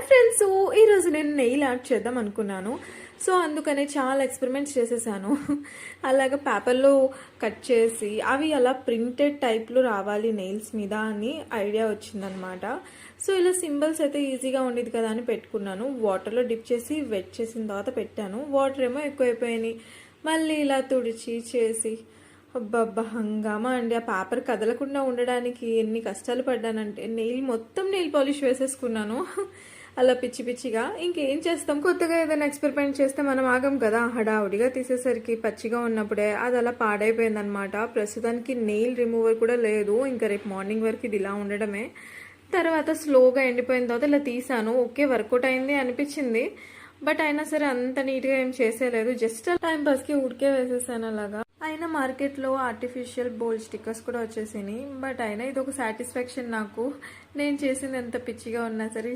Friends, ఈరోజు నేను nail art చేద్దాం అనుకున్నాను. సో అందుకనే చాలా ఎక్స్పెరిమెంట్స్ చేసేసాను. అలాగ పేపర్లో కట్ చేసి అవి అలా ప్రింటెడ్ టైప్లో రావాలి నెయిల్స్ మీద అని ఐడియా వచ్చిందనమాట. సో ఇలా సింబల్స్ అయితే ఈజీగా ఉండేది కదా అని పెట్టుకున్నాను. వాటర్లో డిప్ చేసి వెట్ చేసిన తర్వాత పెట్టాను. వాటర్ ఏమో ఎక్కువైపోయినాయి. మళ్ళీ ఇలా తుడిచి చేసి అబ్బబ్బా హంగామా అండి. ఆ పేపర్ కదలకుండా ఉండడానికి ఎన్ని కష్టాలు పడ్డానంటే మొత్తం నెయిల్ పాలిష్ వేసేసుకున్నాను. అలా పిచ్చి పిచ్చిగా. ఇంకేం చేస్తాం, కొత్తగా ఏదైనా ఎక్స్పెరిమెంట్ చేస్తే మనం ఆగం కదా. హడావుడిగా తీసేసరికి పచ్చిగా ఉన్నప్పుడే అది అలా పాడైపోయిందనమాట. ప్రస్తుతానికి నెయిల్ రిమూవర్ కూడా లేదు. ఇంకా రేపు మార్నింగ్ వరకు ఇది ఇలా ఉండడమే. తర్వాత స్లోగా ఎండిపోయిన తర్వాత ఇలా తీసాను. ఓకే, వర్కౌట్ అయింది అనిపించింది. బట్ అయినా సరే అంత నీట్గా ఏం చేసేలేదు. జస్ట్ టైం పాస్కి ఉడికే వేసేసాను అలాగా. అయినా మార్కెట్లో ఆర్టిఫిషియల్ బోల్డ్ స్టిక్కర్స్ కూడా వచ్చేసినాయి. బట్ అయినా ఇది ఒక సాటిస్ఫాక్షన్ నాకు. నేను చేసింది ఎంత పిచ్చిగా ఉన్నా సరే